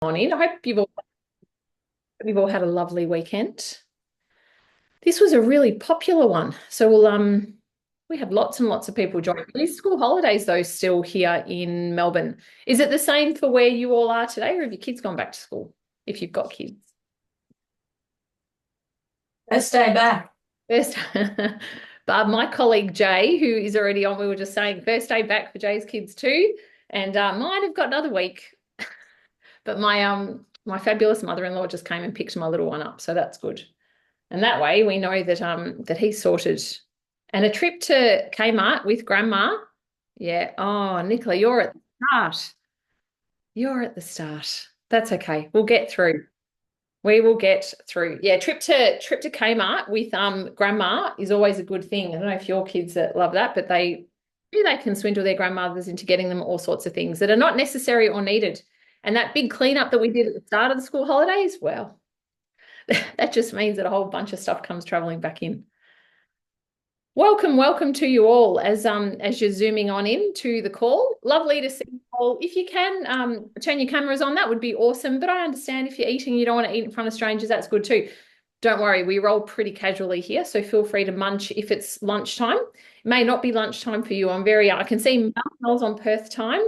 On in. I hope you've all had a lovely weekend. This was a really popular one. So we had lots and lots of people join. These school holidays though still here in Melbourne. Is it the same for where you all are today, or have your kids gone back to school if you've got kids? First day back. First, but my colleague Jay, who is already on, we were just saying first day back for Jay's kids too, and might have got another week. But my fabulous mother-in-law just came and picked my little one up, so that's good. And that way we know that he's sorted. And a trip to Kmart with grandma. Yeah. Oh, Nicola, you're at the start. You're at the start. That's okay. We'll get through. We will get through. Yeah, trip to Kmart with grandma is always a good thing. I don't know if your kids love that, but they can swindle their grandmothers into getting them all sorts of things that are not necessary or needed. And that big cleanup that we did at the start of the school holidays, well, that just means that a whole bunch of stuff comes traveling back in. Welcome to you all as you're zooming on in to the call. Lovely to see you all. If you can turn your cameras on, that would be awesome. But I understand if you're eating, you don't want to eat in front of strangers, that's good too. Don't worry, we roll pretty casually here, so feel free to munch if it's lunchtime. It may not be lunchtime for you. I can see Mel's on Perth time,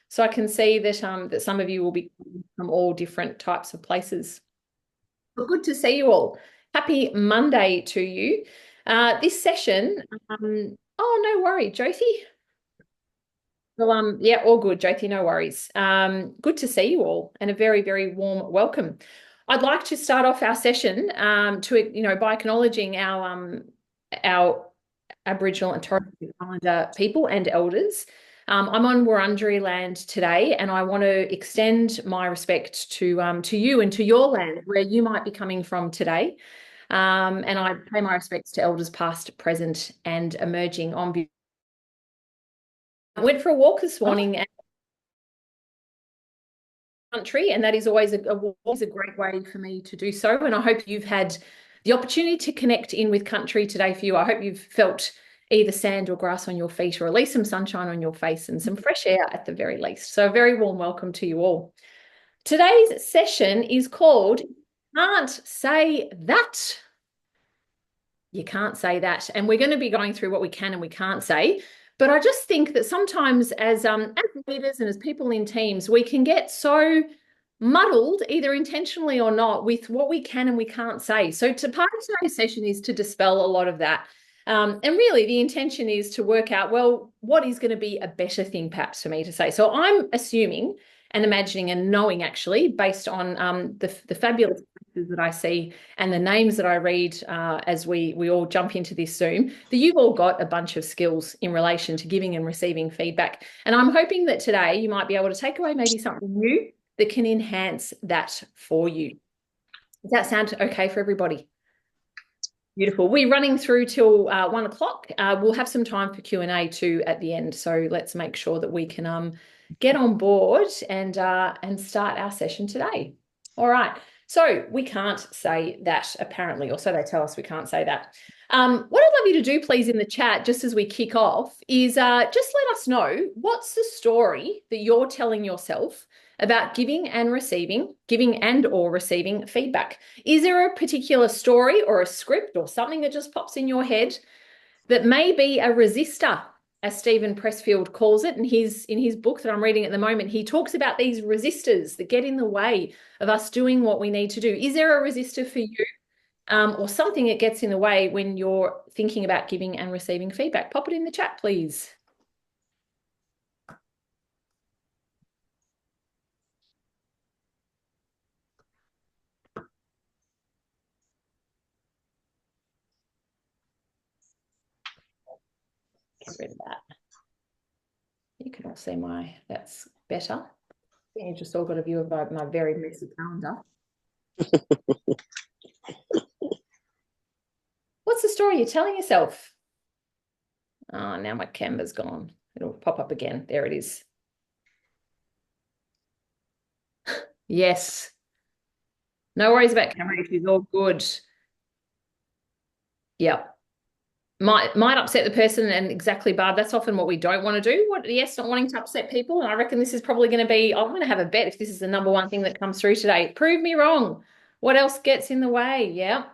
so I can see that some of you will be from all different types of places. Well, good to see you all. Happy Monday to you. This session, oh, no worry, Jyoti. Well, yeah, all good, Jyoti, no worries. Good to see you all and a very, very warm welcome. I'd like to start off our session by acknowledging our Aboriginal and Torres Strait Islander people and elders. I'm on Wurundjeri land today, and I want to extend my respect to you and to your land, where you might be coming from today. And I pay my respects to elders past, present, and emerging on. I went for a walk this morning at the country, and that is always a great way for me to do so. And I hope you've had the opportunity to connect in with country today for you. I hope you've felt either sand or grass on your feet, or at least some sunshine on your face and some fresh air at the very least. So a very warm welcome to you all. Today's session is called Can't Say That. You can't say that. And we're going to be going through what we can and we can't say. But I just think that sometimes as leaders and as people in teams, we can get so muddled, either intentionally or not, with what we can and we can't say. So part of today's session is to dispel a lot of that. And really the intention is to work out, well, what is going to be a better thing perhaps for me to say. So I'm assuming and imagining and knowing actually based on the fabulous faces that I see and the names that I read as we all jump into this Zoom, that you've all got a bunch of skills in relation to giving and receiving feedback. And I'm hoping that today you might be able to take away maybe something new that can enhance that for you. Does that sound okay for everybody? Beautiful. We're running through till 1 o'clock. We'll have some time for Q&A too at the end. So let's make sure that we can get on board and start our session today. All right. So we can't say that apparently, or so they tell us we can't say that. What I'd love you to do, please, in the chat, just as we kick off, is just let us know what's the story that you're telling yourself about giving and or receiving feedback. Is there a particular story or a script or something that just pops in your head that may be a resistor, as Stephen Pressfield calls it, and in his book that I'm reading at the moment, he talks about these resistors that get in the way of us doing what we need to do. Is there a resistor for you or something that gets in the way when you're thinking about giving and receiving feedback? Pop it in the chat, please. Get rid of that. You can all see that's better. You just all got a view of my very messy calendar. What's the story you're telling yourself? Oh, now my Canva's gone. It'll pop up again. There it is. Yes. No worries about camera issues. All good. Yep. might upset the person. And exactly, Barb, that's often what we don't want to do. Yes, not wanting to upset people. And I reckon this is probably going to be, I'm going to have a bet if this is the number one thing that comes through today. Prove me wrong. What else gets in the way? Yeah.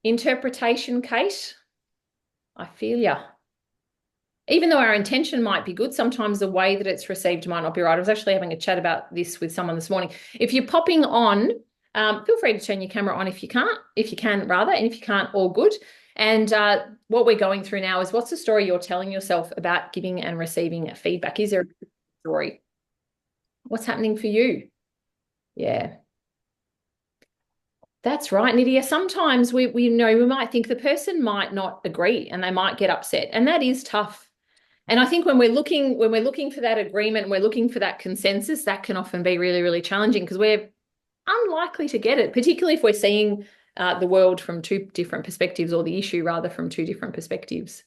Interpretation, Kate. I feel ya. Even though our intention might be good, sometimes the way that it's received might not be right. I was actually having a chat about this with someone this morning. If you're popping on, feel free to turn your camera on if you can rather, and if you can't, all good. And what we're going through now is, what's the story you're telling yourself about giving and receiving feedback? Is there a story? What's happening for you? Yeah. That's right, Nydia. Sometimes we know we might think the person might not agree and they might get upset, and that is tough. And I think when we're looking for that agreement, we're looking for that consensus, that can often be really, really challenging because we're unlikely to get it, particularly if we're seeing the world from two different perspectives, or the issue rather from two different perspectives.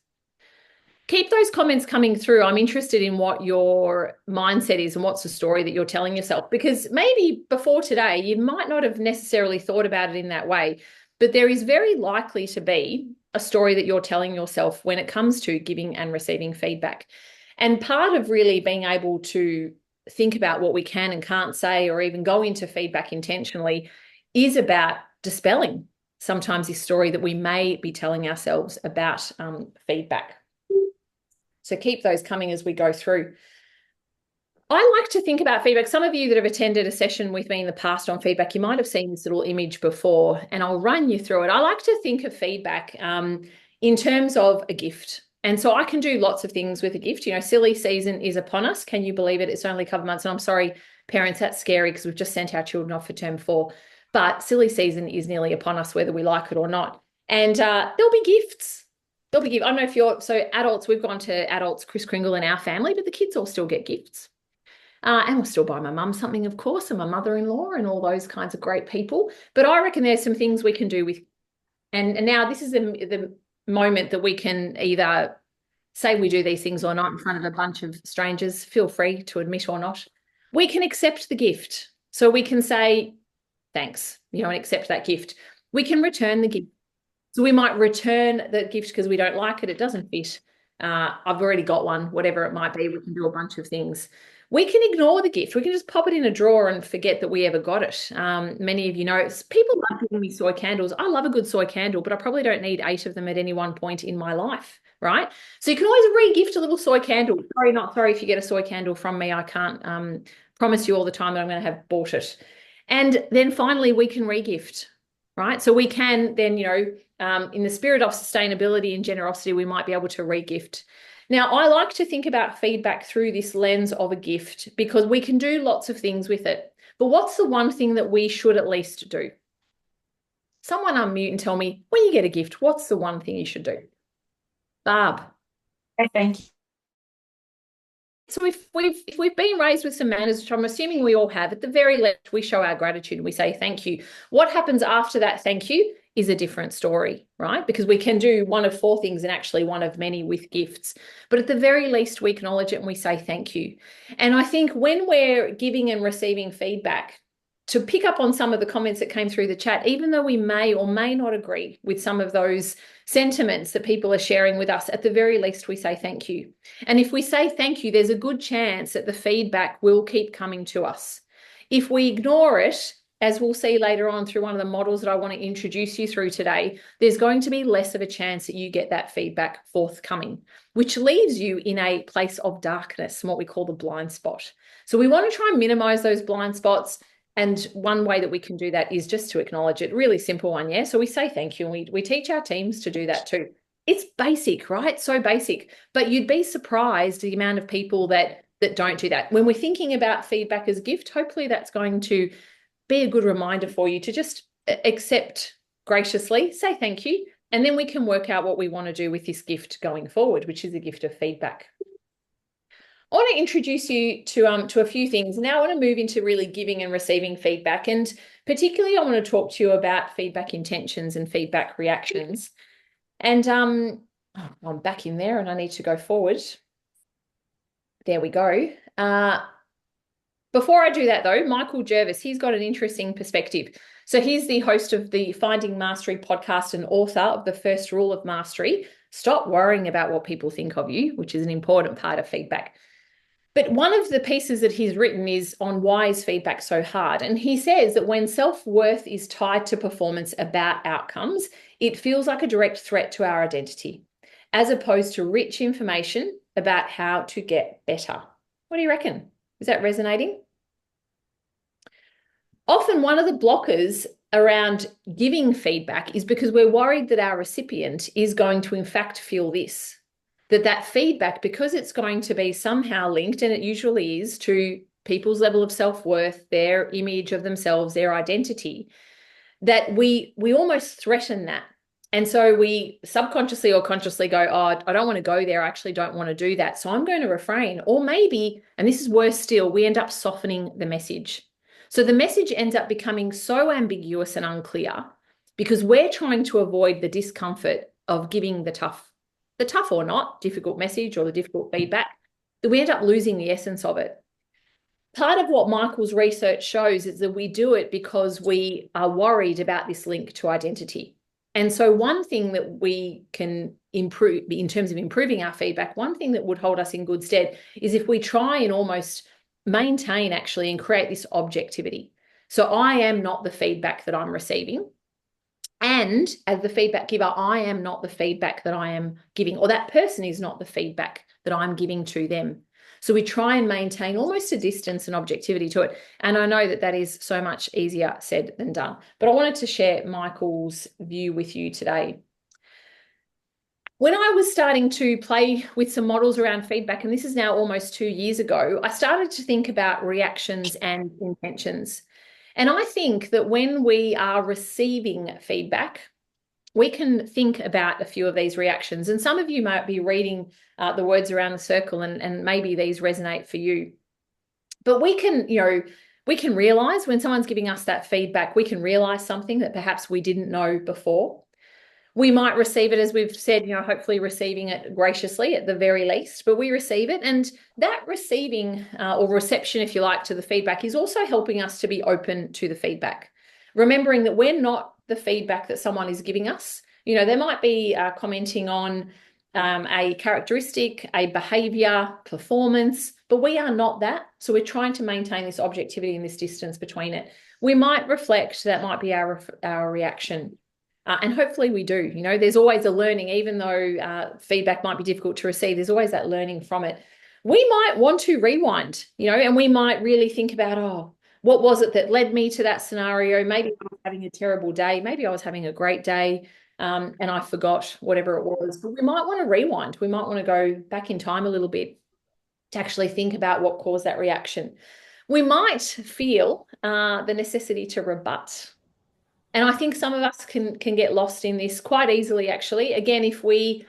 Keep those comments coming through. I'm interested in what your mindset is and what's the story that you're telling yourself, because maybe before today, you might not have necessarily thought about it in that way, but there is very likely to be a story that you're telling yourself when it comes to giving and receiving feedback. And part of really being able to think about what we can and can't say, or even go into feedback intentionally, is about dispelling sometimes this story that we may be telling ourselves about feedback. So keep those coming as we go through. I like to think about feedback. Some of you that have attended a session with me in the past on feedback, you might have seen this little image before, and I'll run you through it. I like to think of feedback in terms of a gift. And so I can do lots of things with a gift. You know, silly season is upon us. Can you believe it? It's only a couple of months. And I'm sorry, parents, that's scary because we've just sent our children off for term 4. But silly season is nearly upon us, whether we like it or not. And there'll be gifts. I don't know if you're, so adults, we've gone to adults Kris Kringle in our family, but the kids all still get gifts. And we'll still buy my mum something, of course, and my mother-in-law and all those kinds of great people. But I reckon there's some things we can do with, and now this is the moment that we can either say we do these things or not in front of a bunch of strangers. Feel free to admit or not. We can accept the gift. So we can say, thanks, and accept that gift. We can return the gift. So we might return the gift because we don't like it. It doesn't fit. I've already got one, whatever it might be. We can do a bunch of things. We can ignore the gift. We can just pop it in a drawer and forget that we ever got it. Many of you know, people love giving me soy candles. I love a good soy candle, but I probably don't need 8 of them at any one point in my life, right? So you can always re-gift a little soy candle. Sorry, not sorry if you get a soy candle from me. I can't promise you all the time that I'm going to have bought it. And then finally, we can re-gift, right? So we can then, in the spirit of sustainability and generosity, we might be able to re-gift. Now, I like to think about feedback through this lens of a gift because we can do lots of things with it. But what's the one thing that we should at least do? Someone unmute and tell me, when you get a gift, what's the one thing you should do? Barb. Okay, thank you. So if we've been raised with some manners, which I'm assuming we all have, at the very least, we show our gratitude and we say thank you. What happens after that thank you is a different story, right? Because we can do one of 4 things and actually one of many with gifts. But at the very least, we acknowledge it and we say thank you. And I think when we're giving and receiving feedback, to pick up on some of the comments that came through the chat, even though we may or may not agree with some of those sentiments that people are sharing with us, at the very least, we say thank you. And if we say thank you, there's a good chance that the feedback will keep coming to us. If we ignore it, as we'll see later on through one of the models that I want to introduce you through today, there's going to be less of a chance that you get that feedback forthcoming, which leaves you in a place of darkness, what we call the blind spot. So we want to try and minimize those blind spots. And one way that we can do that is just to acknowledge it. Really simple one, yeah? So we say thank you, and we teach our teams to do that too. It's basic, right? So basic. But you'd be surprised the amount of people that don't do that. When we're thinking about feedback as a gift, hopefully that's going to be a good reminder for you to just accept graciously, say thank you, and then we can work out what we want to do with this gift going forward, which is a gift of feedback. I want to introduce you to a few things. Now I want to move into really giving and receiving feedback. And particularly I want to talk to you about feedback intentions and feedback reactions. And I'm back in there and I need to go forward. There we go. But Before I do that, though, Michael Jervis, he's got an interesting perspective. So he's the host of the Finding Mastery podcast and author of the first rule of mastery. Stop worrying about what people think of you, which is an important part of feedback. But one of the pieces that he's written is on why is feedback so hard. And he says that when self-worth is tied to performance about outcomes, it feels like a direct threat to our identity, as opposed to rich information about how to get better. What do you reckon? Is that resonating? Often one of the blockers around giving feedback is because we're worried that our recipient is going to in fact feel this, that feedback, because it's going to be somehow linked, and it usually is, to people's level of self-worth, their image of themselves, their identity, that we almost threaten that. And so we subconsciously or consciously go, oh, I don't want to go there. I actually don't want to do that. So I'm going to refrain. Or maybe, and this is worse still, we end up softening the message. So the message ends up becoming so ambiguous and unclear because we're trying to avoid the discomfort of giving the tough or not difficult message or the difficult feedback, that we end up losing the essence of it. Part of what Michael's research shows is that we do it because we are worried about this link to identity. And so one thing that we can improve in terms of improving our feedback, one thing that would hold us in good stead is if we try and almost maintain actually and create this objectivity. So I am not the feedback that I'm receiving. And as the feedback giver, I am not the feedback that I am giving, or that person is not the feedback that I'm giving to them. So we try and maintain almost a distance and objectivity to it. And I know that that is so much easier said than done. But I wanted to share Michael's view with you today. When I was starting to play with some models around feedback, and this is now almost 2 years ago, I started to think about reactions and intentions. And I think that when we are receiving feedback, we can think about a few of these reactions. And some of you might be reading the words around the circle, and maybe these resonate for you. But we can, we can realize when someone's giving us that feedback, we can realize something that perhaps we didn't know before. We might receive it, as we've said, hopefully receiving it graciously at the very least, but we receive it. And that receiving or reception, if you like, to the feedback is also helping us to be open to the feedback. Remembering that we're not the feedback that someone is giving us. They might be commenting on a characteristic, a behavior, performance, but we are not that. So we're trying to maintain this objectivity and this distance between it. We might reflect, that might be our reaction. And hopefully we do. There's always a learning, even though feedback might be difficult to receive, there's always that learning from it. We might want to rewind, and we might really think about, oh, what was it that led me to that scenario? Maybe I was having a terrible day. Maybe I was having a great day and I forgot whatever it was. But we might want to rewind. We might want to go back in time a little bit to actually think about what caused that reaction. We might feel the necessity to rebut. And I think some of us can get lost in this quite easily, actually. Again, if we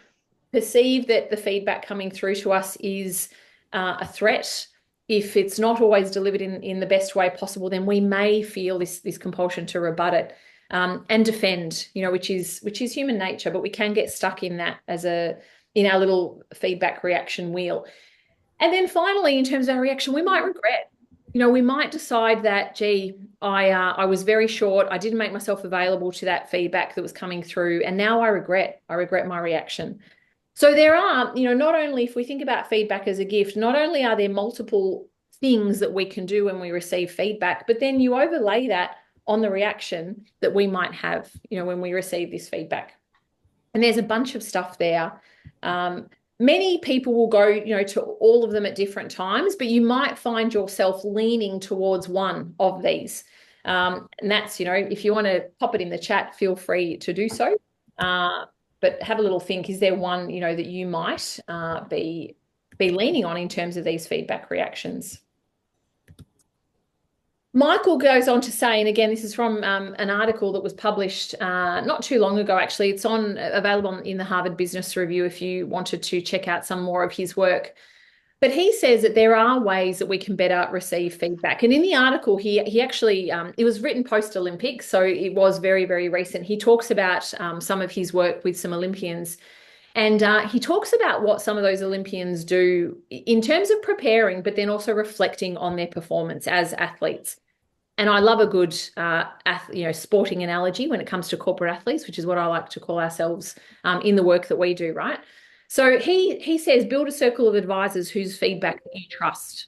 perceive that the feedback coming through to us is a threat, if it's not always delivered in the best way possible, then we may feel this compulsion to rebut it and defend, which is human nature, but we can get stuck in that in our little feedback reaction wheel. And then finally, in terms of our reaction, we might regret. We might decide that, gee, I was very short. I didn't make myself available to that feedback that was coming through. And now I regret my reaction. So there are, not only, if we think about feedback as a gift, not only are there multiple things that we can do when we receive feedback, but then you overlay that on the reaction that we might have, when we receive this feedback. And there's a bunch of stuff there. Many people will go, to all of them at different times, but you might find yourself leaning towards one of these. And that's, if you want to pop it in the chat, feel free to do so. But have a little think, is there one, that you might be leaning on in terms of these feedback reactions? Michael goes on to say, and again, this is from an article that was published not too long ago, actually. It's available in the Harvard Business Review if you wanted to check out some more of his work. But he says that there are ways that we can better receive feedback. And in the article, he actually, it was written post-Olympics, so it was very, very recent. He talks about some of his work with some Olympians. And he talks about what some of those Olympians do in terms of preparing, but then also reflecting on their performance as athletes. And I love a good, sporting analogy when it comes to corporate athletes, which is what I like to call ourselves in the work that we do, right? So he says, build a circle of advisors whose feedback you trust.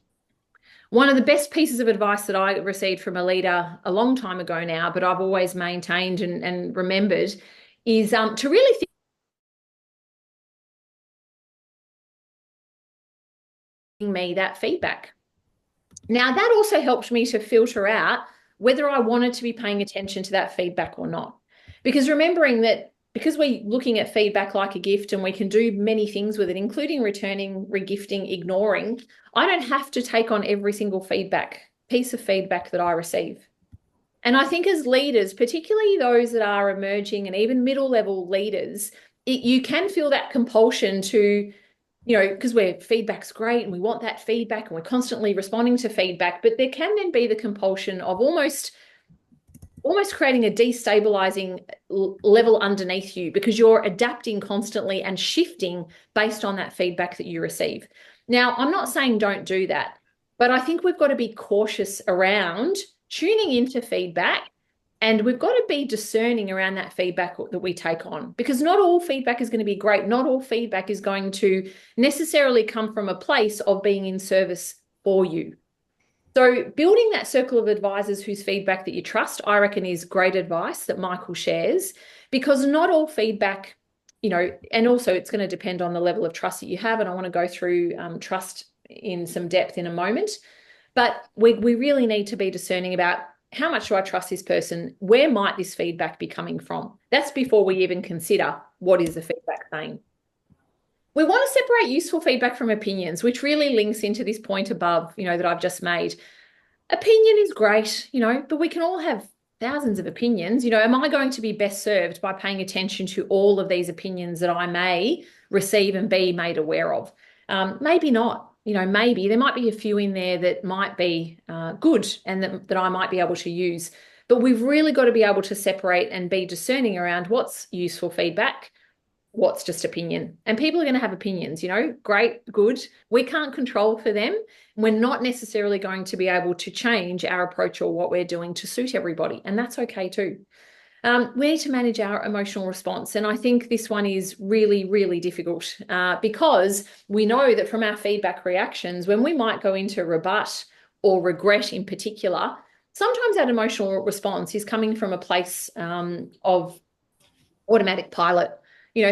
One of the best pieces of advice that I received from a leader a long time ago now, but I've always maintained and remembered, is to really think me that feedback. Now, that also helped me to filter out whether I wanted to be paying attention to that feedback or not. Because remembering that because we're looking at feedback like a gift and we can do many things with it, including returning, regifting, ignoring, I don't have to take on every single piece of feedback that I receive. And I think as leaders, particularly those that are emerging and even middle level leaders, you can feel that compulsion to, because feedback's great and we want that feedback and we're constantly responding to feedback, but there can then be the compulsion of almost creating a destabilizing level underneath you because you're adapting constantly and shifting based on that feedback that you receive. Now, I'm not saying don't do that, but I think we've got to be cautious around tuning into feedback, and we've got to be discerning around that feedback that we take on, because not all feedback is going to be great. Not all feedback is going to necessarily come from a place of being in service for you. So building that circle of advisors whose feedback that you trust, I reckon, is great advice that Michael shares, because not all feedback, and also it's going to depend on the level of trust that you have. And I want to go through trust in some depth in a moment. But we really need to be discerning about how much do I trust this person? Where might this feedback be coming from? That's before we even consider what is the feedback saying. We want to separate useful feedback from opinions, which really links into this point above, that I've just made. Opinion is great, but we can all have thousands of opinions. Am I going to be best served by paying attention to all of these opinions that I may receive and be made aware of? Maybe not. Maybe there might be a few in there that might be good and that I might be able to use. But we've really got to be able to separate and be discerning around what's useful feedback, what's just opinion. And people are going to have opinions, great, good. We can't control for them. We're not necessarily going to be able to change our approach or what we're doing to suit everybody. And that's okay too. We need to manage our emotional response. And I think this one is really, really difficult because we know that from our feedback reactions, when we might go into rebut or regret in particular, sometimes that emotional response is coming from a place of automatic pilot.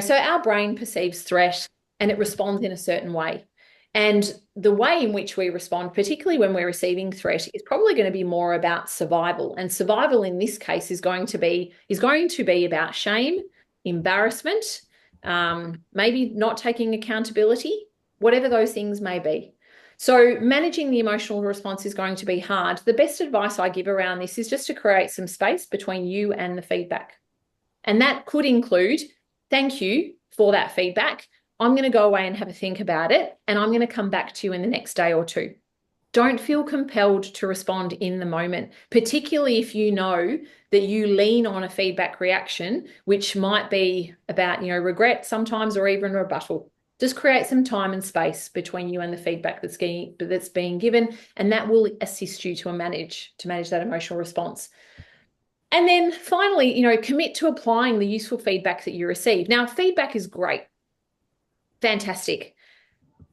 So our brain perceives threat and it responds in a certain way. And the way in which we respond, particularly when we're receiving threat, is probably going to be more about survival. And survival in this case is going to be about shame, embarrassment, maybe not taking accountability, whatever those things may be. So managing the emotional response is going to be hard. The best advice I give around this is just to create some space between you and the feedback. And that could include, thank you for that feedback. I'm going to go away and have a think about it, and I'm going to come back to you in the next day or two. Don't feel compelled to respond in the moment, particularly if you know that you lean on a feedback reaction, which might be about, regret sometimes or even rebuttal. Just create some time and space between you and the feedback that's being given, and that will assist you to manage that emotional response. And then finally, commit to applying the useful feedback that you receive. Now, feedback is great. Fantastic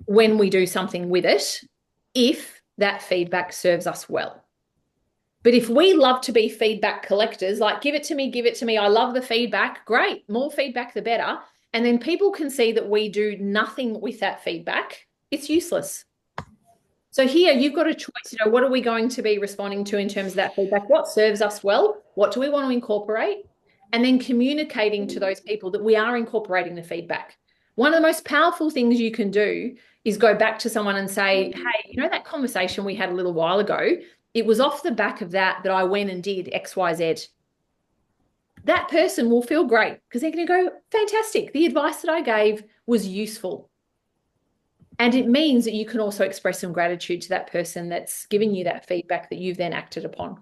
when we do something with it, if that feedback serves us well. But if we love to be feedback collectors, like give it to me, I love the feedback, great, more feedback the better, and then people can see that we do nothing with that feedback, it's useless. So here you've got a choice, what are we going to be responding to in terms of that feedback? What serves us well? What do we want to incorporate? And then communicating to those people that we are incorporating the feedback. One of the most powerful things you can do is go back to someone and say, hey, that conversation we had a little while ago, it was off the back of that I went and did X, Y, Z. That person will feel great because they're going to go, fantastic. The advice that I gave was useful. And it means that you can also express some gratitude to that person that's giving you that feedback that you've then acted upon.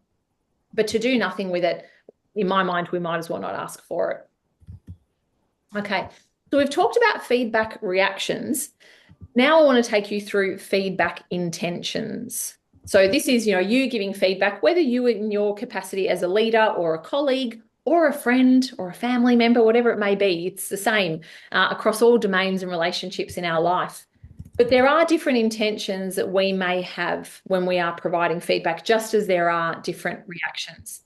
But to do nothing with it, in my mind, we might as well not ask for it. Okay. So we've talked about feedback reactions. Now I want to take you through feedback intentions. So this is, you giving feedback, whether you in your capacity as a leader or a colleague or a friend or a family member, whatever it may be, it's the same across all domains and relationships in our life. But there are different intentions that we may have when we are providing feedback, just as there are different reactions.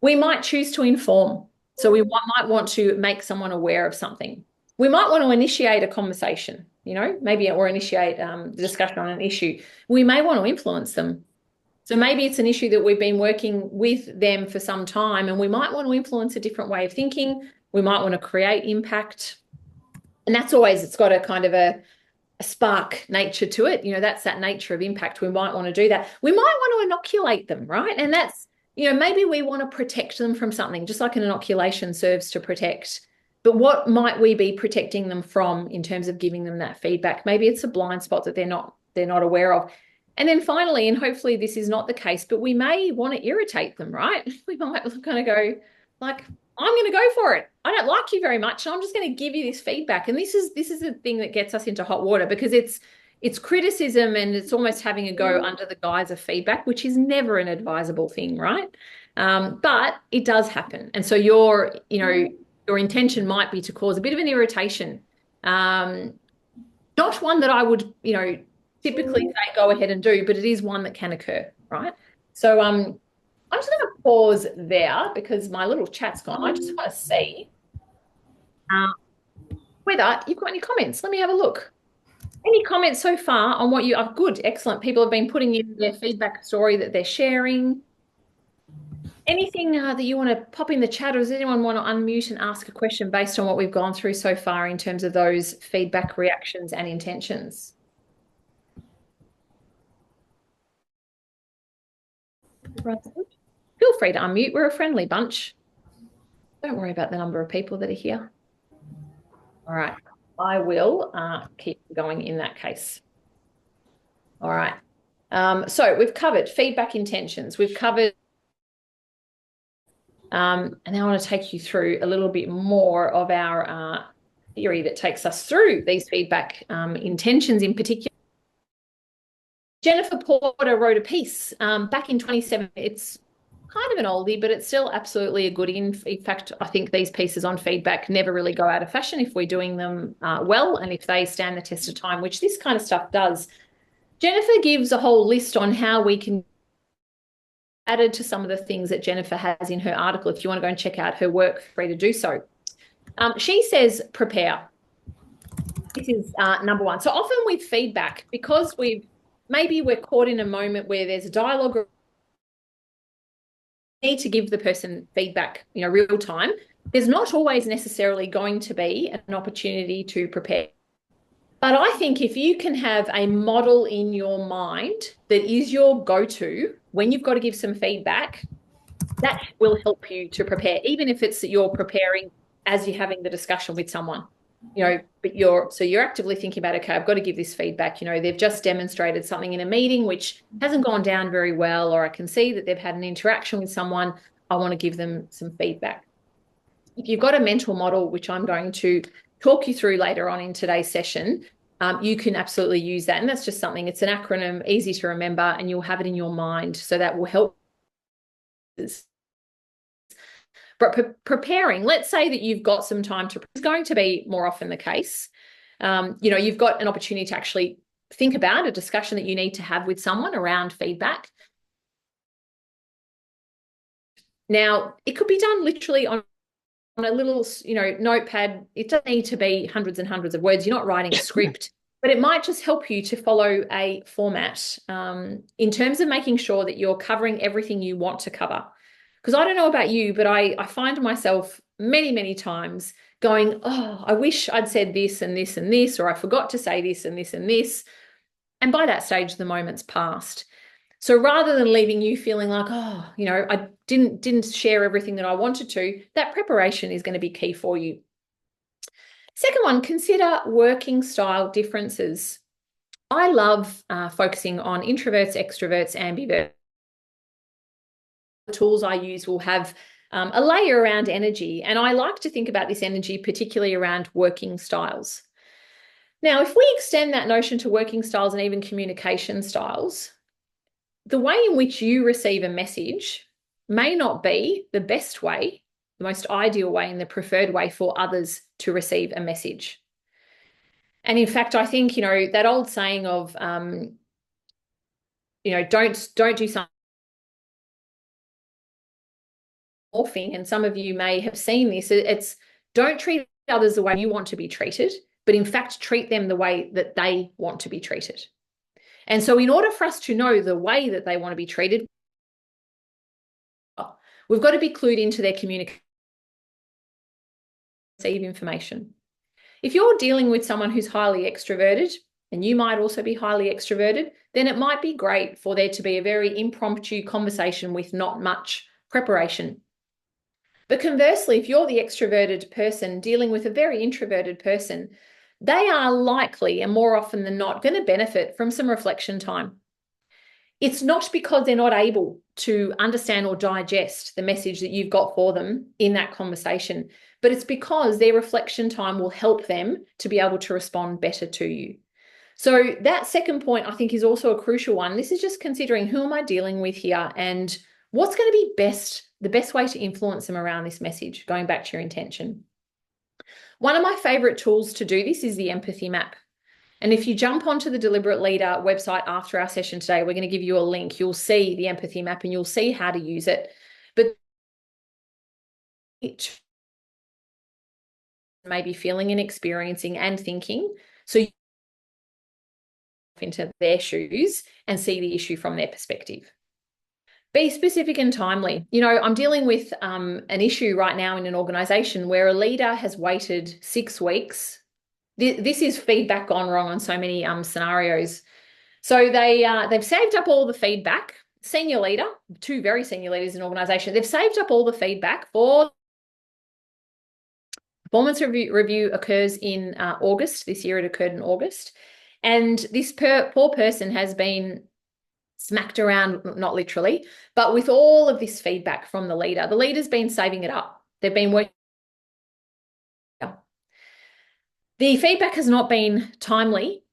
We might choose to inform. So we might want to make someone aware of something. We might want to initiate a conversation, maybe, or initiate the discussion on an issue. We may want to influence them. So maybe it's an issue that we've been working with them for some time, and we might want to influence a different way of thinking. We might want to create impact. And that's always, it's got a kind of a spark nature to it. That's that nature of impact. We might want to do that. We might want to inoculate them, right? And that's, maybe we want to protect them from something, just like an inoculation serves to protect. But what might we be protecting them from in terms of giving them that feedback? Maybe it's a blind spot that they're not aware of. And then finally, and hopefully this is not the case, but we may want to irritate them, right? We might kind of go like, I'm going to go for it. I don't like you very much, and I'm just going to give you this feedback. And this is the thing that gets us into hot water, because it's criticism, and it's almost having a go under the guise of feedback, which is never an advisable thing, right? But it does happen. And so your intention might be to cause a bit of an irritation. Not one that I would, typically say go ahead and do, but it is one that can occur, right? So I'm just going to pause there because my little chat's gone. I just want to see whether you've got any comments. Let me have a look. Any comments so far on what you are? Good, excellent. People have been putting in their feedback story that they're sharing. Anything that you want to pop in the chat, or does anyone want to unmute and ask a question based on what we've gone through so far in terms of those feedback reactions and intentions? Feel free to unmute. We're a friendly bunch. Don't worry about the number of people that are here. All right. I will keep going in that case. All right. So we've covered feedback intentions. We've covered, and now I want to take you through a little bit more of our theory that takes us through these feedback intentions in particular. Jennifer Porter wrote a piece back in 2017. It's kind of an oldie, but it's still absolutely a goodie. In fact, I think these pieces on feedback never really go out of fashion if we're doing them well, and if they stand the test of time, which this kind of stuff does. Jennifer gives a whole list on how we can added to some of the things that Jennifer has in her article. If you want to go and check out her work, free to do so. She says prepare. This is number one. So often with feedback, because maybe we're caught in a moment where there's a dialogue, need to give the person feedback, real time. There's not always necessarily going to be an opportunity to prepare. But I think if you can have a model in your mind that is your go-to when you've got to give some feedback, that will help you to prepare, even if it's that you're preparing as you're having the discussion with someone, but you're actively thinking about, okay, I've got to give this feedback. They've just demonstrated something in a meeting which hasn't gone down very well, or I can see that they've had an interaction with someone. I want to give them some feedback. If you've got a mental model, which I'm going to talk you through later on in today's session, you can absolutely use that. And that's just something, it's an acronym, easy to remember, and you'll have it in your mind. So that will help. But preparing, let's say that you've got some time to, it's going to be more often the case. You've got an opportunity to actually think about a discussion that you need to have with someone around feedback. Now, it could be done literally on a little, notepad. It doesn't need to be hundreds and hundreds of words. You're not writing a script, but it might just help you to follow a format in terms of making sure that you're covering everything you want to cover. Because I don't know about you, but I find myself many, many times going, oh, I wish I'd said this and this and this, or I forgot to say this and this and this. And by that stage, the moment's passed. So rather than leaving you feeling like, oh, I didn't share everything that I wanted to, that preparation is going to be key for you. Second one, consider working style differences. I love focusing on introverts, extroverts, ambiverts. The tools I use will have a layer around energy. And I like to think about this energy particularly around working styles. Now, if we extend that notion to working styles and even communication styles, the way in which you receive a message may not be the best way, the most ideal way, and the preferred way for others to receive a message. And in fact, I think, that old saying of, don't do something morphing, and some of you may have seen this. It's don't treat others the way you want to be treated, but in fact, treat them the way that they want to be treated. And so in order for us to know the way that they want to be treated, we've got to be clued into their communication, receive information. If you're dealing with someone who's highly extroverted, and you might also be highly extroverted, then it might be great for there to be a very impromptu conversation with not much preparation. But conversely, if you're the extroverted person dealing with a very introverted person, they are likely and more often than not going to benefit from some reflection time. It's not because they're not able to understand or digest the message that you've got for them in that conversation, but it's because their reflection time will help them to be able to respond better to you. So that second point, I think, is also a crucial one. This is just considering, who am I dealing with here, and what's going to be the best way to influence them around this message, going back to your intention. One of my favorite tools to do this is the empathy map. And if you jump onto the Deliberate Leader website after our session today, we're going to give you a link. You'll see the empathy map and you'll see how to use it. But it may be feeling and experiencing and thinking, so you into their shoes and see the issue from their perspective. Be specific and timely. I'm dealing with an issue right now in an organization where a leader has waited 6 weeks. This is feedback gone wrong on so many scenarios. So they've saved up all the feedback. Senior leader, 2 very senior leaders in an organization, they've saved up all the feedback for performance review occurs in August. This year it occurred in August. And this poor person has been smacked around, not literally, but with all of this feedback from the leader. The leader's been saving it up. They've been working. The feedback has not been timely.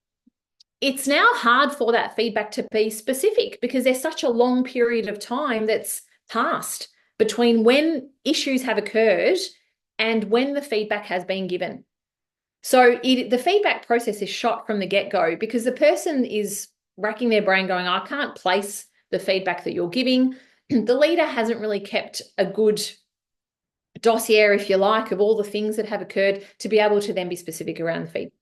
It's now hard for that feedback to be specific because there's such a long period of time that's passed between when issues have occurred and when the feedback has been given. So the feedback process is shot from the get-go because the person is racking their brain going, I can't place the feedback that you're giving. The leader hasn't really kept a good dossier, if you like, of all the things that have occurred to be able to then be specific around the feedback.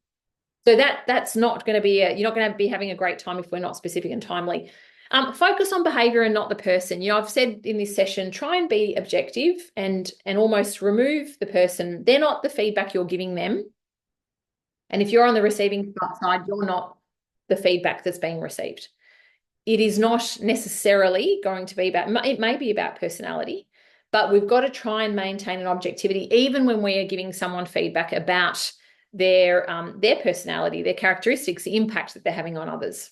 So that's not going to be, you're not going to be having a great time if we're not specific and timely. Focus on behavior and not the person. I've said in this session, try and be objective and almost remove the person. They're not the feedback you're giving them. And if you're on the receiving side, you're not the feedback that's being received. It is not necessarily going to be about, it may be about personality, but we've got to try and maintain an objectivity, even when we are giving someone feedback about their personality, their characteristics, the impact that they're having on others.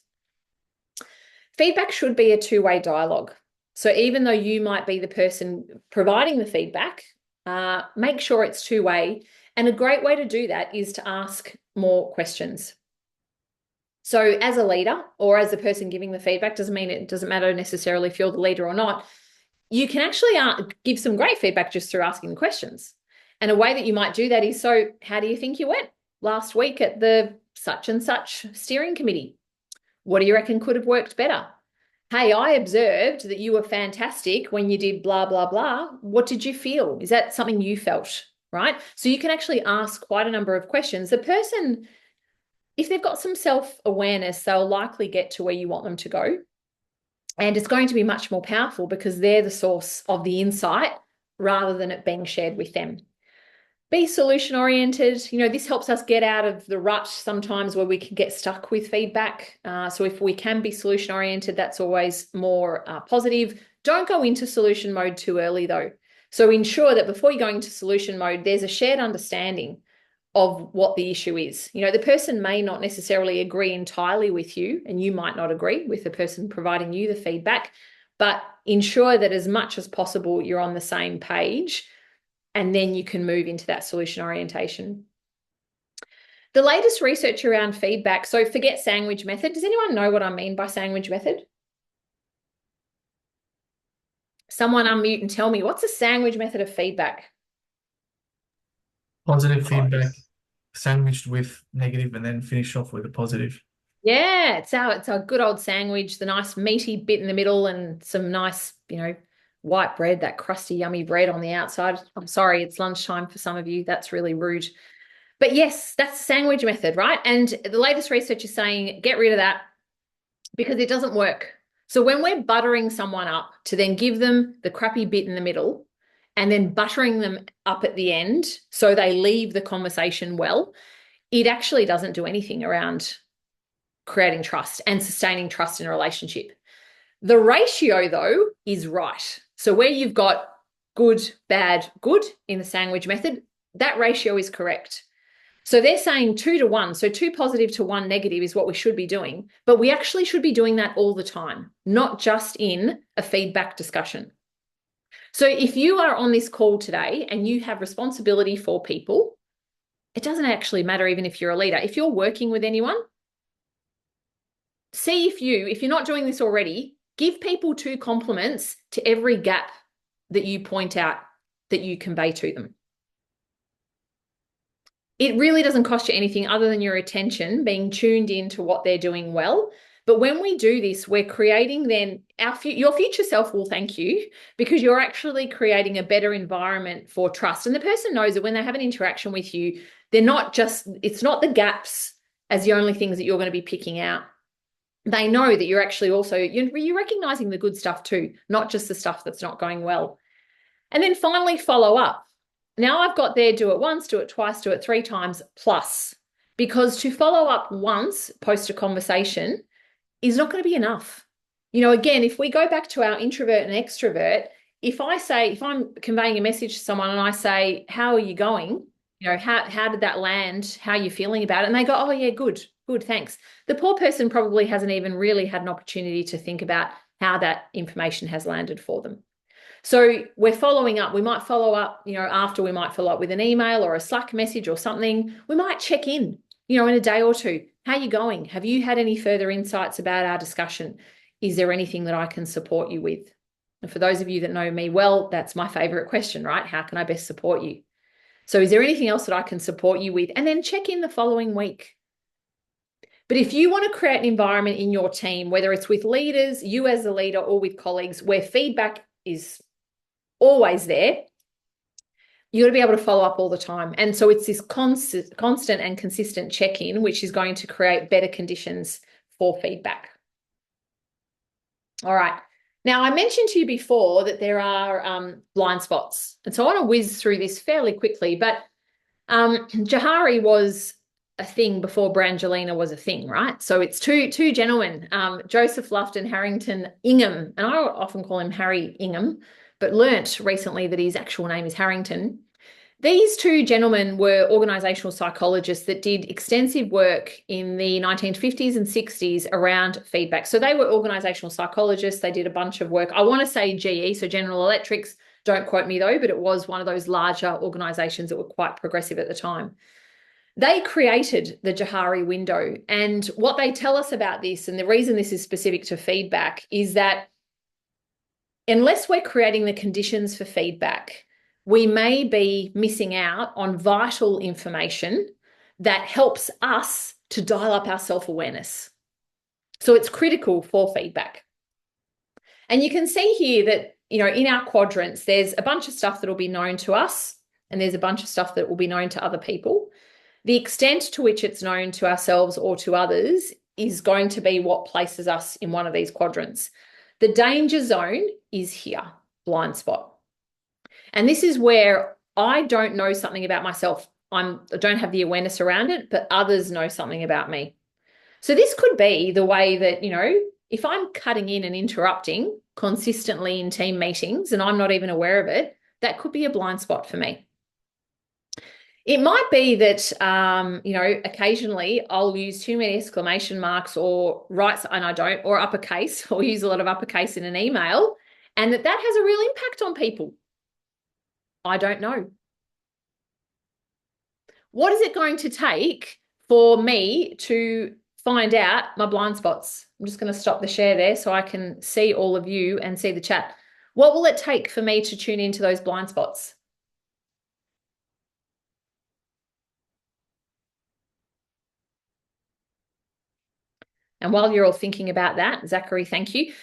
Feedback should be a 2-way dialogue. So even though you might be the person providing the feedback, make sure it's 2-way. And a great way to do that is to ask more questions. So as a leader or as the person giving the feedback, doesn't matter necessarily if you're the leader or not, you can actually give some great feedback just through asking questions. And a way that you might do that is, so how do you think you went last week at the such and such steering committee? What do you reckon could have worked better? Hey, I observed that you were fantastic when you did blah, blah, blah. What did you feel? Is that something you felt, right? So you can actually ask quite a number of questions. The person, if they've got some self-awareness, they'll likely get to where you want them to go. And it's going to be much more powerful because they're the source of the insight rather than it being shared with them. Be solution-oriented. This helps us get out of the rut sometimes where we can get stuck with feedback. So if we can be solution-oriented, that's always more positive. Don't go into solution mode too early, though. So ensure that before you're going into solution mode, there's a shared understanding of what the issue is. The person may not necessarily agree entirely with you, and you might not agree with the person providing you the feedback. but ensure that as much as possible you're on the same page, and then you can move into that solution orientation. The latest research around feedback, so forget sandwich method. Does anyone know what I mean by sandwich method? Someone unmute and tell me, what's a sandwich method of feedback? Positive feedback sandwiched with negative and then finish off with a positive. Yeah, it's our good old sandwich, the nice meaty bit in the middle and some nice, white bread, that crusty, yummy bread on the outside. I'm sorry, it's lunchtime for some of you. That's really rude. But yes, that's the sandwich method, right? And the latest research is saying get rid of that because it doesn't work. So when we're buttering someone up to then give them the crappy bit in the middle and then buttering them up at the end so they leave the conversation well, it actually doesn't do anything around creating trust and sustaining trust in a relationship. The ratio, though, is right. So where you've got good, bad, good in the sandwich method, that ratio is correct. So they're saying 2 to 1. So 2 positive to 1 negative is what we should be doing. But we actually should be doing that all the time, not just in a feedback discussion. So if you are on this call today and you have responsibility for people, it doesn't actually matter even if you're a leader. If you're working with anyone, see if you're not doing this already, give people 2 compliments to every gap that you point out that you convey to them. It really doesn't cost you anything other than your attention being tuned into what they're doing well. But when we do this, we're creating then your future self will thank you because you're actually creating a better environment for trust. And the person knows that when they have an interaction with you, it's not the gaps as the only things that you're going to be picking out. They know that you're actually also, you're recognizing the good stuff too, not just the stuff that's not going well. And then finally, follow up. Now I've got there, do it once, do it twice, do it 3 times plus, because to follow up once post a conversation is not going to be enough. Again, if we go back to our introvert and extrovert, if I'm conveying a message to someone and I say, how are you going? How did that land? How are you feeling about it? And they go, oh yeah, good, thanks. The poor person probably hasn't even really had an opportunity to think about how that information has landed for them. So we're following up. We might follow up, after we might follow up with an email or a Slack message or something. We might check in, in a day or two. How are you going? Have you had any further insights about our discussion? Is there anything that I can support you with? And for those of you that know me well, that's my favorite question, right? How can I best support you? So is there anything else that I can support you with? And then check in the following week. But if you want to create an environment in your team, whether it's with leaders, you as a leader, or with colleagues, where feedback is always there, you got to be able to follow up all the time. And so it's this constant and consistent check-in, which is going to create better conditions for feedback. All right. Now, I mentioned to you before that there are blind spots. And so I want to whiz through this fairly quickly, but Johari was a thing before Brangelina was a thing, right? So it's two gentlemen, Joseph Luft and Harrington Ingham, and I often call him Harry Ingham, but learnt recently that his actual name is Harrington. These 2 gentlemen were organisational psychologists that did extensive work in the 1950s and 60s around feedback. So they were organisational psychologists. They did a bunch of work. I want to say GE, so General Electrics. Don't quote me though, but it was one of those larger organisations that were quite progressive at the time. They created the Johari window. And what they tell us about this, and the reason this is specific to feedback, is that unless we're creating the conditions for feedback, we may be missing out on vital information that helps us to dial up our self-awareness. So it's critical for feedback. And you can see here that, in our quadrants, there's a bunch of stuff that will be known to us, and there's a bunch of stuff that will be known to other people. The extent to which it's known to ourselves or to others is going to be what places us in one of these quadrants. The danger zone is here, blind spot. And this is where I don't know something about myself. I don't have the awareness around it, but others know something about me. So this could be the way that, if I'm cutting in and interrupting consistently in team meetings and I'm not even aware of it, that could be a blind spot for me. It might be that, occasionally I'll use too many exclamation marks or and I don't, or uppercase, or use a lot of uppercase in an email, and that has a real impact on people. I don't know. What is it going to take for me to find out my blind spots? I'm just going to stop the share there so I can see all of you and see the chat. What will it take for me to tune into those blind spots? And while you're all thinking about that, Zachary, thank you.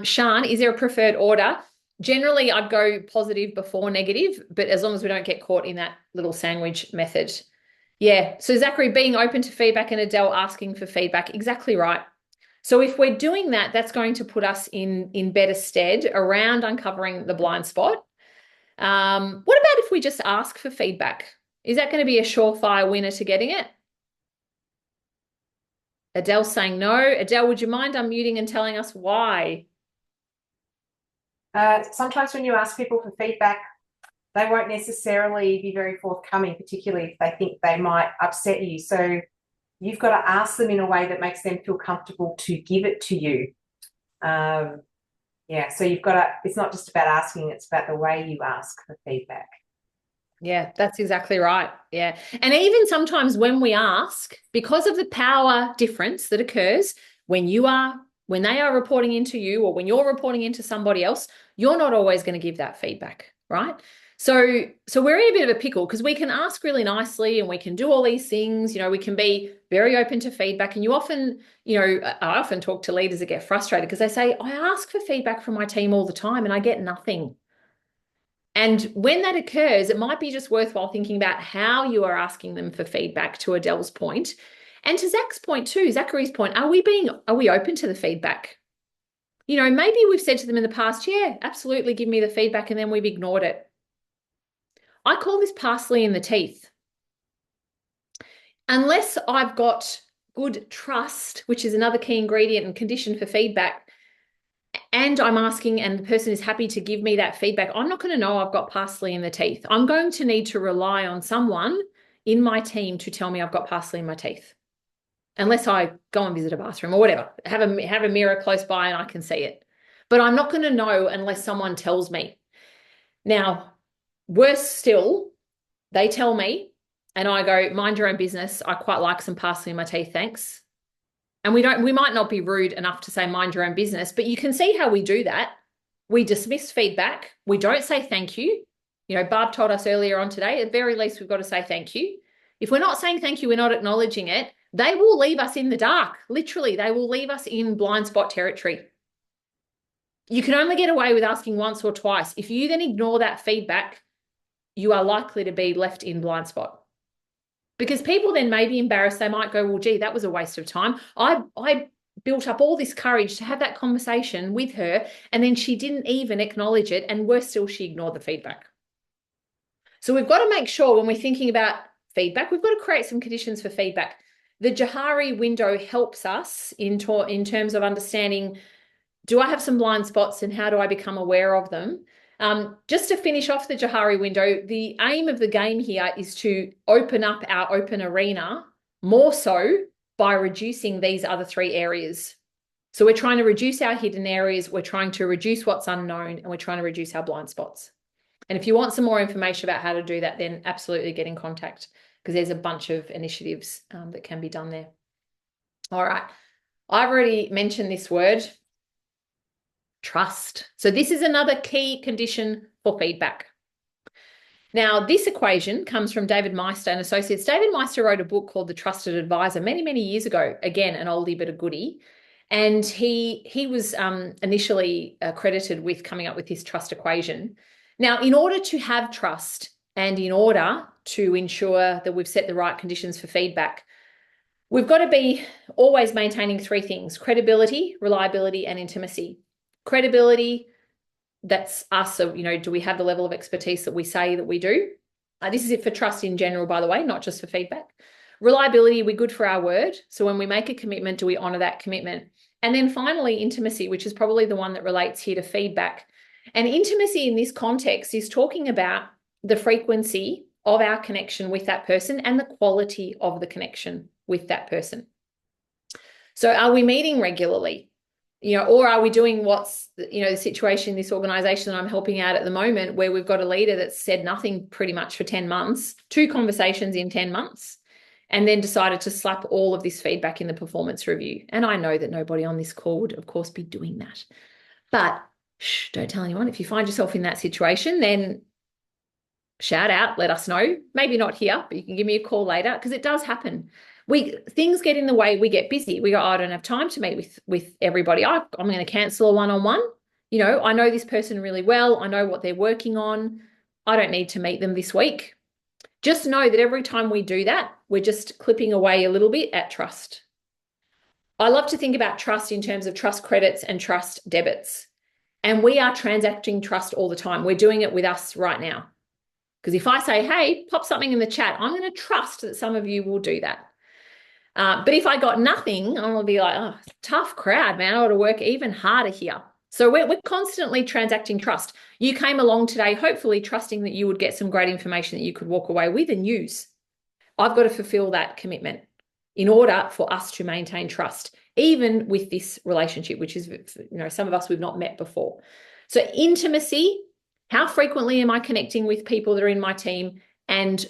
Shan, is there a preferred order? Generally, I'd go positive before negative, but as long as we don't get caught in that little sandwich method. Yeah. So Zachary, being open to feedback, and Adele asking for feedback. Exactly right. So if we're doing that, that's going to put us in better stead around uncovering the blind spot. What about if we just ask for feedback? Is that going to be a surefire winner to getting it? Adele's saying no. Adele, would you mind unmuting and telling us why? Sometimes when you ask people for feedback, they won't necessarily be very forthcoming, particularly if they think they might upset you. So you've got to ask them in a way that makes them feel comfortable to give it to you. Yeah, so you've got to, it's not just about asking, it's about the way you ask for feedback. Yeah, that's exactly right. Yeah. And even sometimes when we ask, because of the power difference that occurs when they are reporting into you, or when you're reporting into somebody else, you're not always going to give that feedback, right? So we're in a bit of a pickle because we can ask really nicely and we can do all these things, we can be very open to feedback. And I often talk to leaders that get frustrated because they say, I ask for feedback from my team all the time and I get nothing. And when that occurs, it might be just worthwhile thinking about how you are asking them for feedback, to Adele's point. And to Zach's point too, Zachary's point, are we open to the feedback? Maybe we've said to them in the past, yeah, absolutely, give me the feedback, and then we've ignored it. I call this parsley in the teeth. Unless I've got good trust, which is another key ingredient and condition for feedback, and I'm asking and the person is happy to give me that feedback, I'm not going to know I've got parsley in the teeth. I'm going to need to rely on someone in my team to tell me I've got parsley in my teeth. Unless I go and visit a bathroom or whatever, have a mirror close by and I can see it. But I'm not going to know unless someone tells me. Now, worse still, they tell me and I go, mind your own business. I quite like some parsley in my teeth, thanks. And we might not be rude enough to say mind your own business, but you can see how we do that. We dismiss feedback. We don't say thank you. Barb told us earlier on today, at the very least, we've got to say thank you. If we're not saying thank you, we're not acknowledging it, they will leave us in the dark. Literally, they will leave us in blind spot territory. You can only get away with asking once or twice. If you then ignore that feedback, you are likely to be left in blind spot. Because people then may be embarrassed. They might go, well, gee, that was a waste of time. I built up all this courage to have that conversation with her, and then she didn't even acknowledge it, and worse still, she ignored the feedback. So we've got to make sure when we're thinking about feedback, we've got to create some conditions for feedback. The Johari window helps us in terms of understanding, do I have some blind spots and how do I become aware of them? Just to finish off the Johari window, the aim of the game here is to open up our open arena more so by reducing these other three areas. So we're trying to reduce our hidden areas, we're trying to reduce what's unknown, and we're trying to reduce our blind spots. And if you want some more information about how to do that, then absolutely get in contact, because there's a bunch of initiatives that can be done there. All right. I've already mentioned this word, trust. So this is another key condition for feedback. Now, this equation comes from David Meister and Associates. David Meister wrote a book called The Trusted Advisor many, many years ago. Again, an oldie but a goodie. And he was initially credited with coming up with this trust equation. Now, in order to have trust and in order to ensure that we've set the right conditions for feedback, we've got to be always maintaining three things: credibility, reliability, and intimacy. Credibility, that's us. So, do we have the level of expertise that we say that we do? This is it for trust in general, by the way, not just for feedback. Reliability, we're good for our word. So when we make a commitment, do we honor that commitment? And then finally, intimacy, which is probably the one that relates here to feedback. And intimacy in this context is talking about the frequency of our connection with that person and the quality of the connection with that person. So are we meeting regularly? Or are we doing what's, the situation in this organization that I'm helping out at the moment, where we've got a leader that's said nothing pretty much for 10 months, 2 conversations in 10 months, and then decided to slap all of this feedback in the performance review. And I know that nobody on this call would, of course, be doing that. But don't tell anyone. If you find yourself in that situation, then shout out, let us know. Maybe not here, but you can give me a call later, because it does happen. Things get in the way. We get busy. We go, I don't have time to meet with everybody. I'm going to cancel a one-on-one. I know this person really well. I know what they're working on. I don't need to meet them this week. Just know that every time we do that, we're just clipping away a little bit at trust. I love to think about trust in terms of trust credits and trust debits. And we are transacting trust all the time. We're doing it with us right now. Because if I say, hey, pop something in the chat, I'm going to trust that some of you will do that. But if I got nothing, I'm going to be like, oh, tough crowd, man. I ought to work even harder here. So we're constantly transacting trust. You came along today, hopefully trusting that you would get some great information that you could walk away with and use. I've got to fulfill that commitment in order for us to maintain trust, even with this relationship, which is, some of us we've not met before. So intimacy, how frequently am I connecting with people that are in my team, and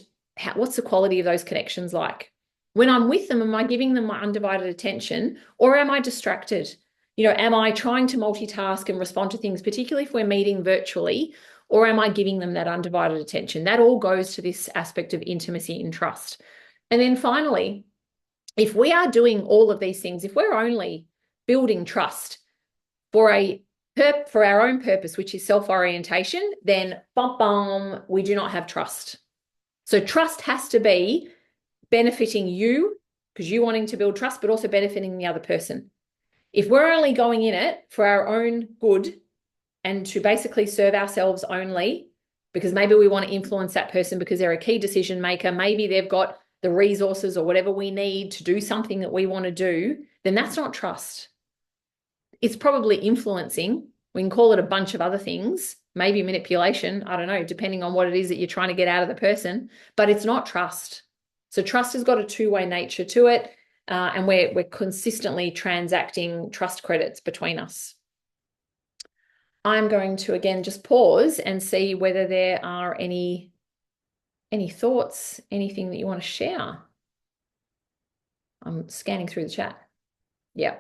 what's the quality of those connections like? When I'm with them, am I giving them my undivided attention, or am I distracted? Am I trying to multitask and respond to things, particularly if we're meeting virtually, or am I giving them that undivided attention? That all goes to this aspect of intimacy and trust. And then finally, if we are doing all of these things, if we're only building trust for our own purpose, which is self-orientation, then we do not have trust. So trust has to be benefiting you, because you're wanting to build trust, but also benefiting the other person. If we're only going in it for our own good and to basically serve ourselves only, because maybe we want to influence that person because they're a key decision maker, maybe they've got the resources or whatever we need to do something that we want to do, then that's not trust. It's probably influencing. We can call it a bunch of other things, maybe manipulation, I don't know, depending on what it is that you're trying to get out of the person, but it's not trust. So trust has got a two-way nature to it, and we're consistently transacting trust credits between us. I'm going to, again, just pause and see whether there are any thoughts, anything that you want to share. I'm scanning through the chat. Yeah.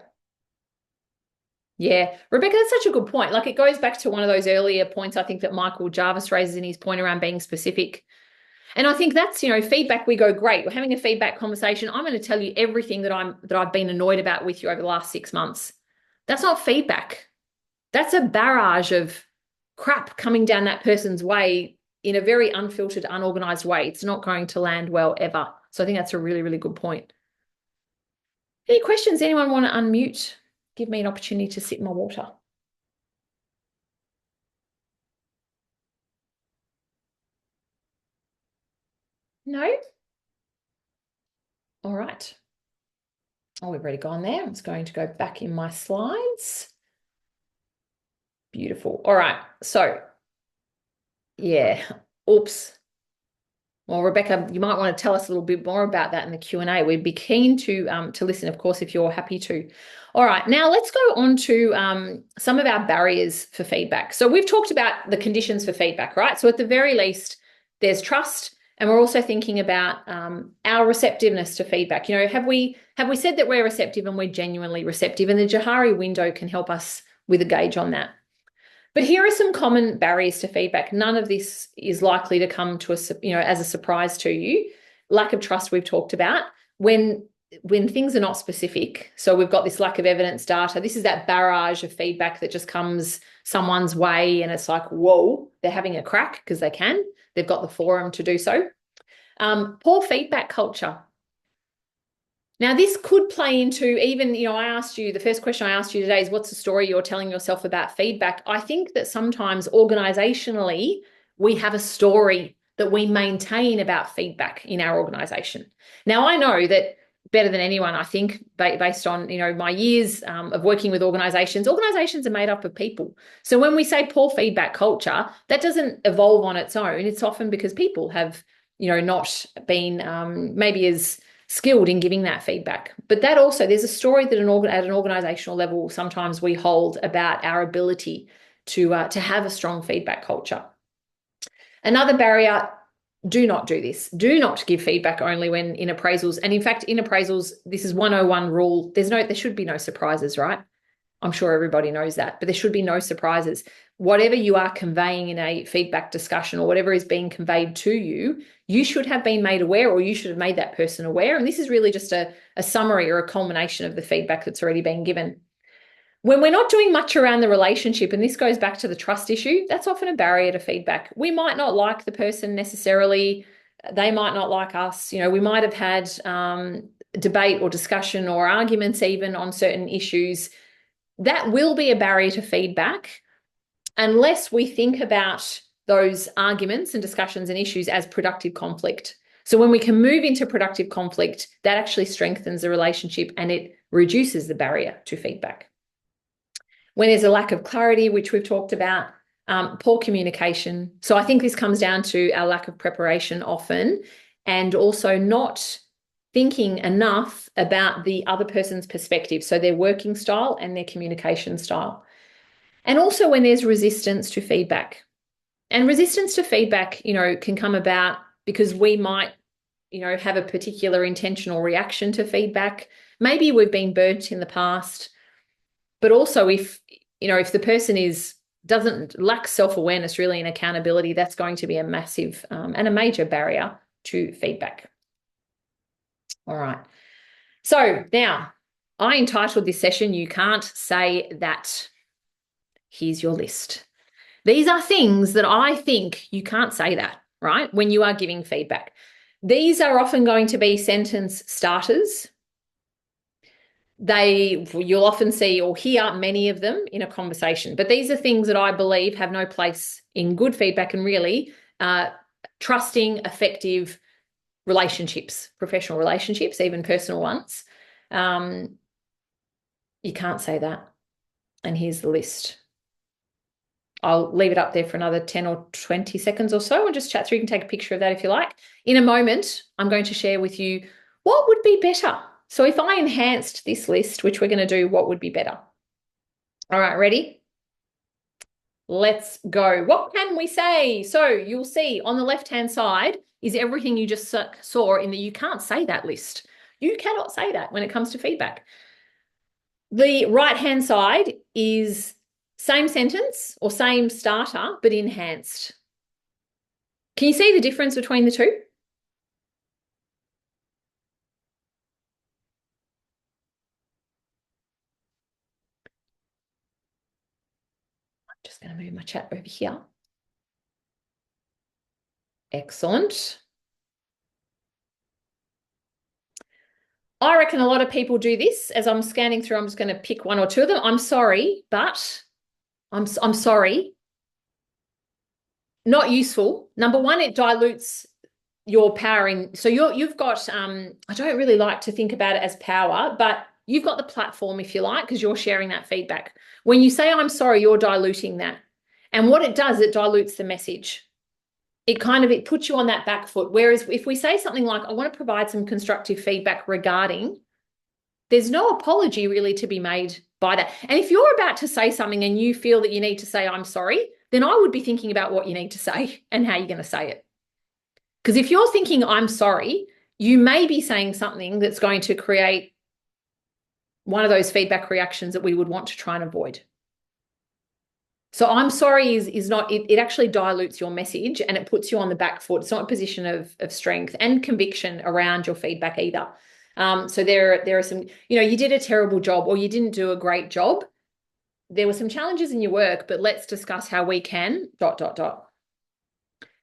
Yeah, Rebecca, that's such a good point. Like, it goes back to one of those earlier points I think that Michael Jarvis raises in his point around being specific. And I think that's, feedback, we go, great, we're having a feedback conversation. I'm going to tell you everything that I've been annoyed about with you over the last 6 months. That's not feedback. That's a barrage of crap coming down that person's way in a very unfiltered, unorganized way. It's not going to land well ever. So I think that's a really, really good point. Any questions? Anyone want to unmute? Give me an opportunity to sip my water. No? All right. Oh, we've already gone there. I'm just going to go back in my slides. Beautiful. All right. So, yeah. Oops. Well, Rebecca, you might want to tell us a little bit more about that in the Q&A. We'd be keen to listen, of course, if you're happy to. All right, now let's go on to some of our barriers for feedback. So we've talked about the conditions for feedback, right? So at the very least, there's trust, and we're also thinking about our receptiveness to feedback. Have we said that we're receptive and we're genuinely receptive? And the Johari window can help us with a gauge on that. But here are some common barriers to feedback. None of this is likely to come to us, as a surprise to you. Lack of trust we've talked about. When things are not specific, so we've got this lack of evidence data, this is that barrage of feedback that just comes someone's way and it's like, whoa, they're having a crack because they can. They've got the forum to do so. Poor feedback culture. Now, this could play into even, I asked you, the first question I asked you today is, what's the story you're telling yourself about feedback? I think that sometimes organizationally, we have a story that we maintain about feedback in our organization. Now, I know that better than anyone, I think, based on, my years of working with organizations are made up of people. So when we say poor feedback culture, that doesn't evolve on its own. It's often because people have not been maybe as skilled in giving that feedback. But that also, there's a story that at an organizational level, sometimes we hold about our ability to have a strong feedback culture. Another barrier, do not do this. Do not give feedback only when in appraisals. And in fact, in appraisals, this is 101 rule. There should be no surprises, right? I'm sure everybody knows that, but there should be no surprises. Whatever you are conveying in a feedback discussion or whatever is being conveyed to you, you should have been made aware, or you should have made that person aware. And this is really just a summary or a culmination of the feedback that's already been given. When we're not doing much around the relationship, and this goes back to the trust issue, that's often a barrier to feedback. We might not like the person necessarily. They might not like us. We might have had debate or discussion or arguments even on certain issues. That will be a barrier to feedback unless we think about those arguments and discussions and issues as productive conflict. So when we can move into productive conflict, that actually strengthens the relationship and it reduces the barrier to feedback. When there's a lack of clarity, which we've talked about, poor communication. So I think this comes down to our lack of preparation often, and also not thinking enough about the other person's perspective, so their working style and their communication style. And also when there's resistance to feedback. And resistance to feedback, can come about because we might, have a particular intentional reaction to feedback. Maybe we've been burnt in the past, but also if the person doesn't lack self-awareness really and accountability, that's going to be a massive and a major barrier to feedback. All right. So now I entitled this session, You Can't Say That. Here's your list. These are things that I think you can't say that, right? When you are giving feedback. These are often going to be sentence starters. You'll often see or hear many of them in a conversation, but these are things that I believe have no place in good feedback and really trusting, effective relationships, professional relationships, even personal ones. You can't say that. And here's the list. I'll leave it up there for another 10 or 20 seconds or so and just chat through. You can take a picture of that if you like. In a moment, I'm going to share with you what would be better. So if I enhanced this list, which we're going to do, what would be better? All right, ready? Let's go. What can we say? So you'll see on the left-hand side is everything you just saw in the you can't say that list. You cannot say that when it comes to feedback. The right-hand side is same sentence or same starter, but enhanced. Can you see the difference between the two? I'm just going to move my chat over here. Excellent. I reckon a lot of people do this. As I'm scanning through, I'm just going to pick one or two of them. I'm sorry, but I'm sorry. Not useful. Number one, it dilutes your power in. So you've got, I don't really like to think about it as power, but you've got the platform, if you like, because you're sharing that feedback. When you say, I'm sorry, you're diluting that. And what it does, it dilutes the message. It puts you on that back foot. Whereas if we say something like, I want to provide some constructive feedback regarding, there's no apology really to be made by that. And if you're about to say something and you feel that you need to say, I'm sorry, then I would be thinking about what you need to say and how you're going to say it. Because if you're thinking, I'm sorry, you may be saying something that's going to create one of those feedback reactions that we would want to try and avoid. So I'm sorry is not, it actually dilutes your message and it puts you on the back foot. It's not a position of strength and conviction around your feedback either. So there are some, you did a terrible job or you didn't do a great job. There were some challenges in your work, but let's discuss how we can ... Does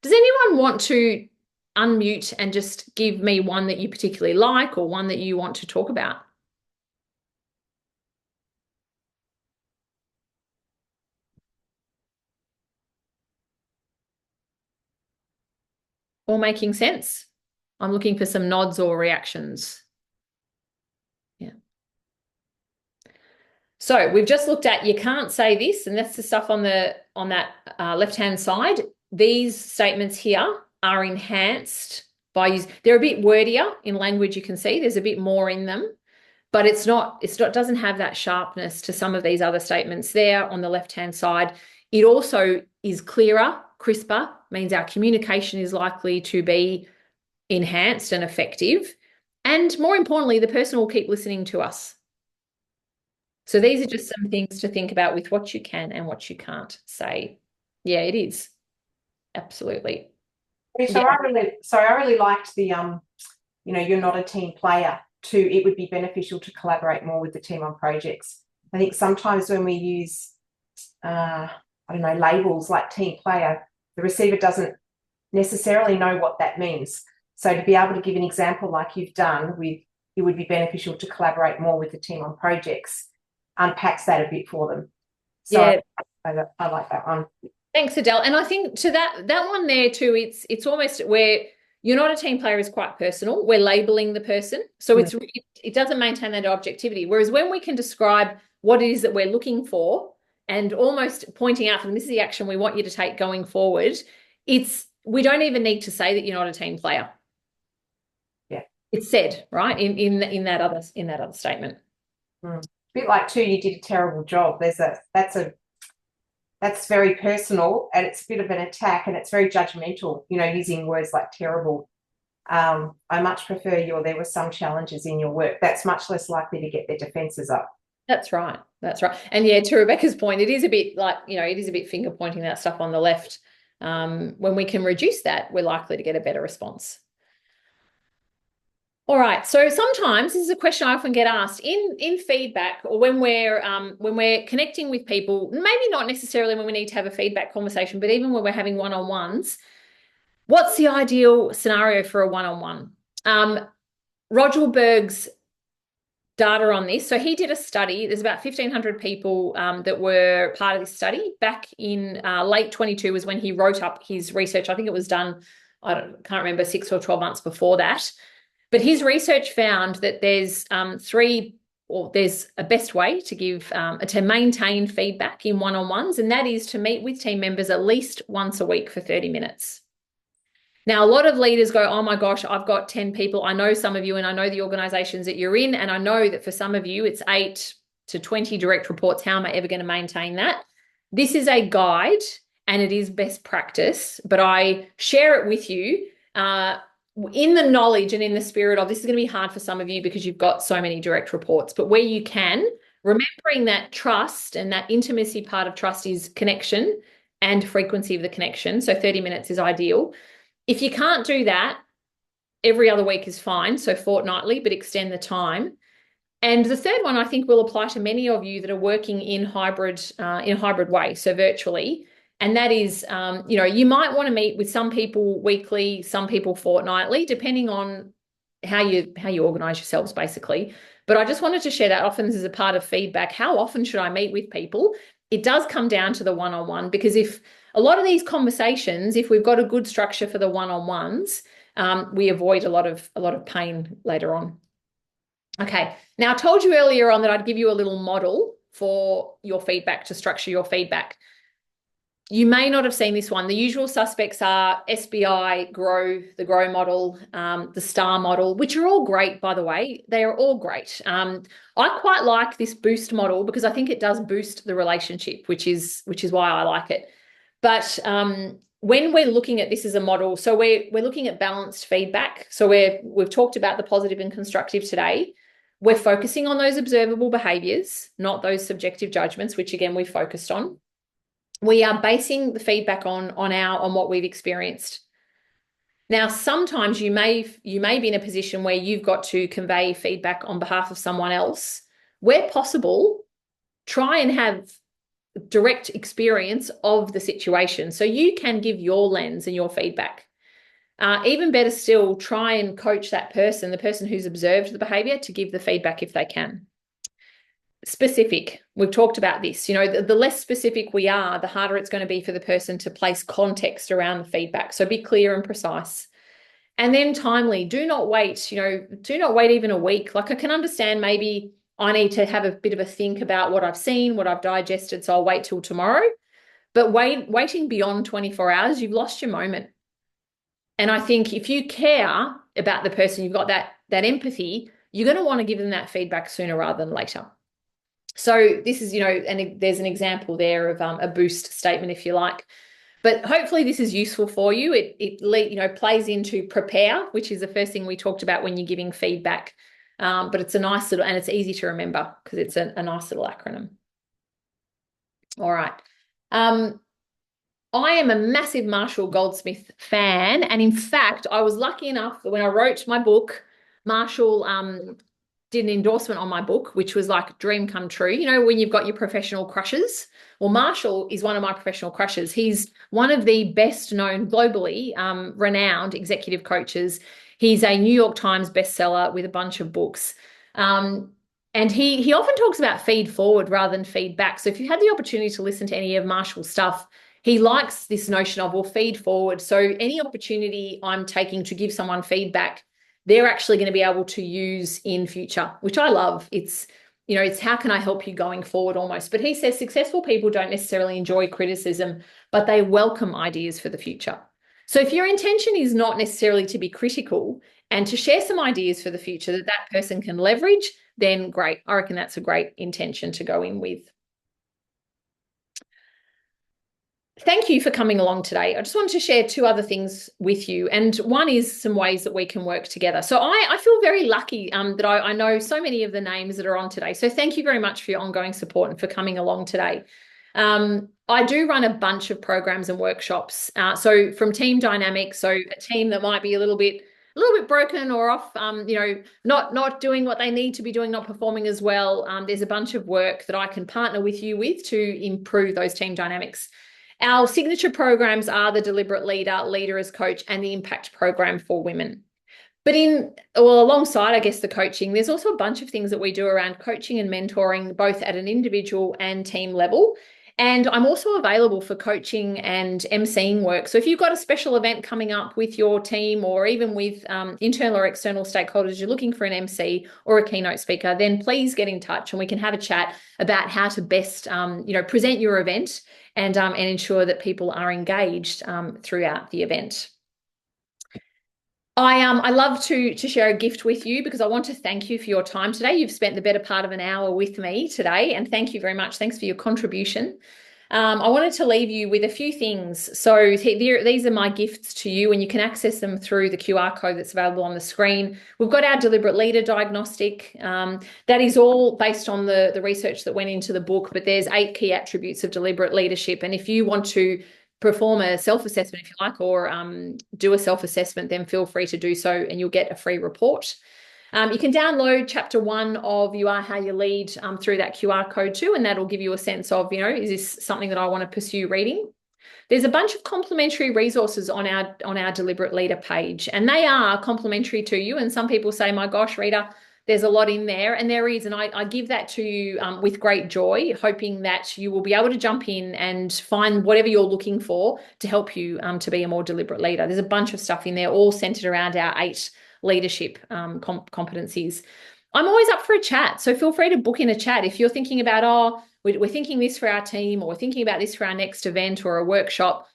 anyone want to unmute and just give me one that you particularly like or one that you want to talk about? All making sense? I'm looking for some nods or reactions. Yeah. So we've just looked at you can't say this, and that's the stuff on that left-hand side. These statements here are enhanced by they're a bit wordier in language, you can see. There's a bit more in them, but it doesn't have that sharpness to some of these other statements there on the left-hand side. It also is clearer, crisper, means our communication is likely to be enhanced and effective. And more importantly, the person will keep listening to us. So these are just some things to think about with what you can and what you can't say. Yeah, it is. Absolutely. So I really liked the you're not a team player it would be beneficial to collaborate more with the team on projects. I think sometimes when we use labels like team player, the receiver doesn't necessarily know what that means. So to be able to give an example like you've done it would be beneficial to collaborate more with the team on projects, unpacks that a bit for them. So yeah. I like that one. Thanks, Adele. And I think to that one there too, it's almost where you're not a team player is quite personal. We're labeling the person. So it doesn't maintain that objectivity. Whereas when we can describe what it is that we're looking for and almost pointing out this is the action we want you to take going forward, we don't even need to say that you're not a team player. Yeah. It's said, right, in that other statement. A bit like too, you did a terrible job. That's very personal, and it's a bit of an attack, and it's very judgmental, using words like terrible. I much prefer there were some challenges in your work. That's much less likely to get their defenses up. That's right. And yeah, to Rebecca's point, it is a bit like, it is a bit finger pointing that stuff on the left. When we can reduce that, we're likely to get a better response. All right. So sometimes this is a question I often get asked in feedback, or when we're connecting with people, maybe not necessarily when we need to have a feedback conversation, but even when we're having one-on-ones, what's the ideal scenario for a one-on-one? Rogelberg's data on this. So he did a study. There's about 1,500 people that were part of this study. Back in late 22 was when he wrote up his research. I think it was done, can't remember, 6 or 12 months before that. But his research found that there's there's a best way to maintain feedback in one-on-ones, and that is to meet with team members at least once a week for 30 minutes. Now, a lot of leaders go, oh my gosh, I've got 10 people. I know some of you, and I know the organizations that you're in, and I know that for some of you, it's 8 to 20 direct reports. How am I ever going to maintain that? This is a guide, and it is best practice, but I share it with you in the knowledge and in the spirit of this is going to be hard for some of you because you've got so many direct reports, but where you can, remembering that trust and that intimacy part of trust is connection and frequency of the connection. So 30 minutes is ideal. If you can't do that, every other week is fine. So fortnightly, but extend the time. And the third one I think will apply to many of you that are working in a hybrid way, so virtually. And that is, you might want to meet with some people weekly, some people fortnightly, depending on how you organize yourselves, basically. But I just wanted to share that often as a part of feedback. How often should I meet with people? It does come down to the one-on-one, because if a lot of these conversations, if we've got a good structure for the one-on-ones, we avoid a lot of pain later on. Okay. Now, I told you earlier on that I'd give you a little model for your feedback, to structure your feedback. You may not have seen this one. The usual suspects are SBI, the GROW model, the STAR model, which are all great, by the way. They are all great. I quite like this BOOST model because I think it does boost the relationship, which is why I like it. But when we're looking at this as a model, so we're looking at balanced feedback. So we've talked about the positive and constructive today. We're focusing on those observable behaviours, not those subjective judgments, which again we've focused on. We are basing the feedback on what we've experienced. Now, sometimes you may be in a position where you've got to convey feedback on behalf of someone else. Where possible, try and have direct experience of the situation so you can give your lens and your feedback. Even better still, try and coach that person, the person who's observed the behavior, to give the feedback if they can. Specific. We've talked about this. The less specific we are, the harder it's going to be for the person to place context around the feedback. So be clear and precise. And then timely. Do not wait. Do not wait even a week. Like, I can understand maybe I need to have a bit of a think about what I've seen, what I've digested, so I'll wait till tomorrow. But waiting beyond 24 hours, you've lost your moment. And I think if you care about the person, you've got that empathy, you're going to want to give them that feedback sooner rather than later. So this is, and there's an example there of a boost statement, if you like. But hopefully this is useful for you. It plays into prepare, which is the first thing we talked about when you're giving feedback. But it's a nice little, and it's easy to remember because it's a nice little acronym. All right. I am a massive Marshall Goldsmith fan. And in fact, I was lucky enough that when I wrote my book, Marshall did an endorsement on my book, which was like dream come true. You know, when you've got your professional crushes. Well, Marshall is one of my professional crushes. He's one of the best known globally renowned executive coaches. He's a New York Times bestseller with a bunch of books. And he often talks about feed forward rather than feedback. So if you had the opportunity to listen to any of Marshall's stuff, he likes this notion of, well, feed forward. So any opportunity I'm taking to give someone feedback, they're actually going to be able to use in future, which I love. It's how can I help you going forward almost. But he says successful people don't necessarily enjoy criticism, but they welcome ideas for the future. So if your intention is not necessarily to be critical and to share some ideas for the future that person can leverage, then great. I reckon that's a great intention to go in with. Thank you for coming along today. I just wanted to share two other things with you. And one is some ways that we can work together. So I feel very lucky that I know so many of the names that are on today. So thank you very much for your ongoing support and for coming along today. I do run a bunch of programs and workshops. So from team dynamics, so a team that might be a little bit broken or off, not doing what they need to be doing, not performing as well. There's a bunch of work that I can partner with you with to improve those team dynamics. Our signature programs are the Deliberate Leader, Leader as Coach, and the Impact Program for Women. But alongside, I guess, the coaching, there's also a bunch of things that we do around coaching and mentoring, both at an individual and team level. And I'm also available for coaching and emceeing work. So if you've got a special event coming up with your team or even with internal or external stakeholders, you're looking for an MC or a keynote speaker, then please get in touch and we can have a chat about how to best, present your event and ensure that people are engaged throughout the event. I love to share a gift with you because I want to thank you for your time today. You've spent the better part of an hour with me today, and thank you very much. Thanks for your contribution. I wanted to leave you with a few things. So these are my gifts to you, and you can access them through the QR code that's available on the screen. We've got our Deliberate Leader diagnostic. That is all based on the research that went into the book, but there's 8 key attributes of deliberate leadership. And if you want to perform a self-assessment, if you like, or do a self-assessment, then feel free to do so and you'll get a free report. You can download chapter 1 of You Are How You Lead through that QR code too, and that'll give you a sense of, is this something that I want to pursue reading? There's a bunch of complimentary resources on our Deliberate Leader page, and they are complimentary to you. And some people say, my gosh, Rita, there's a lot in there, and there is, and I give that to you with great joy, hoping that you will be able to jump in and find whatever you're looking for to help you to be a more deliberate leader. There's a bunch of stuff in there, all centered around our 8 leadership competencies. I'm always up for a chat, so feel free to book in a chat. If you're thinking about, we're thinking this for our team, or we're thinking about this for our next event or a workshop,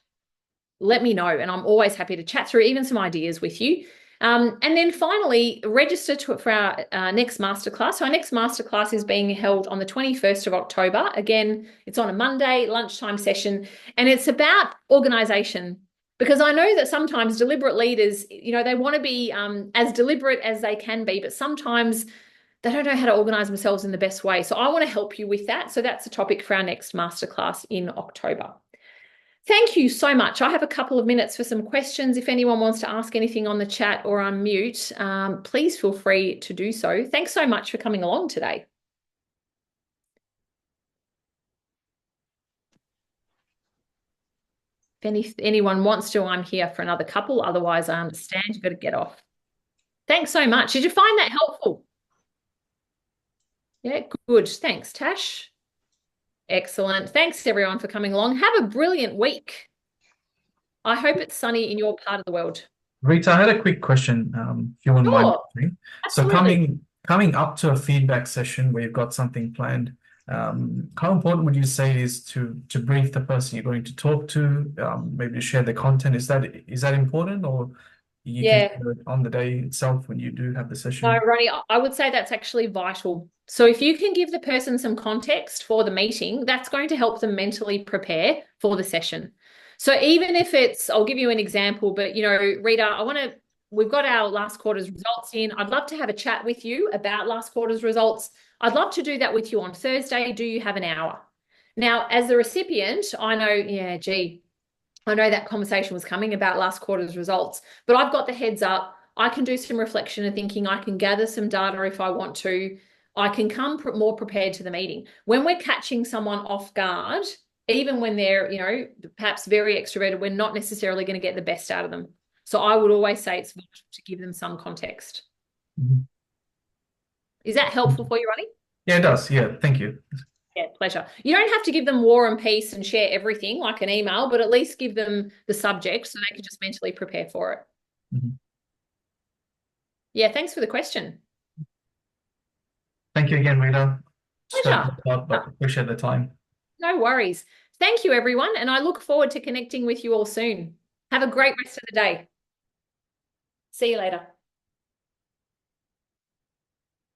let me know, and I'm always happy to chat through even some ideas with you. And then finally, register for our next masterclass. So our next masterclass is being held on the 21st of October. Again, it's on a Monday lunchtime session, and it's about organisation. Because I know that sometimes deliberate leaders, they want to be as deliberate as they can be, but sometimes they don't know how to organise themselves in the best way. So I want to help you with that. So that's a topic for our next masterclass in October. Thank you so much. I have a couple of minutes for some questions. If anyone wants to ask anything on the chat or unmute, please feel free to do so. Thanks so much for coming along today. If anyone wants to, I'm here for another couple. Otherwise, I understand you've got to get off. Thanks so much. Did you find that helpful? Yeah, good. Thanks, Tash. Excellent. Thanks, everyone, for coming along. Have a brilliant week. I hope it's sunny in your part of the world. Rita, I had a quick question, if you wouldn't mind. So coming up to a feedback session where you've got something planned, how important would you say it is to brief the person you're going to talk to, maybe to share the content? Is that important, or you can Yeah. share it on the day itself when you do have the No, session? Ronnie, I would say that's actually vital. So if you can give the person some context for the meeting, that's going to help them mentally prepare for the session. So even if it's, I'll give you an example, but Rita, we've got our last quarter's results in. I'd love to have a chat with you about last quarter's results. I'd love to do that with you on Thursday. Do you have an hour? Now, as the recipient, I know, yeah, gee, I know that conversation was coming about last quarter's results, but I've got the heads up. I can do some reflection and thinking. I can gather some data if I want to. I can come more prepared to the meeting. When we're catching someone off guard, even when they're, perhaps very extroverted, we're not necessarily going to get the best out of them. So I would always say it's vital to give them some context. Mhm. Is that helpful for you, Ronnie? Yeah, it does. Yeah, thank you. Yeah, pleasure. You don't have to give them war and peace and share everything like an email, but at least give them the subject so they can just mentally prepare for it. Mhm. Yeah, thanks for the question. Thank you again, Rita. Straight to Pleasure. the top, but appreciate the time. No worries. Thank you, everyone, and I look forward to connecting with you all soon. Have a great rest of the day. See you later.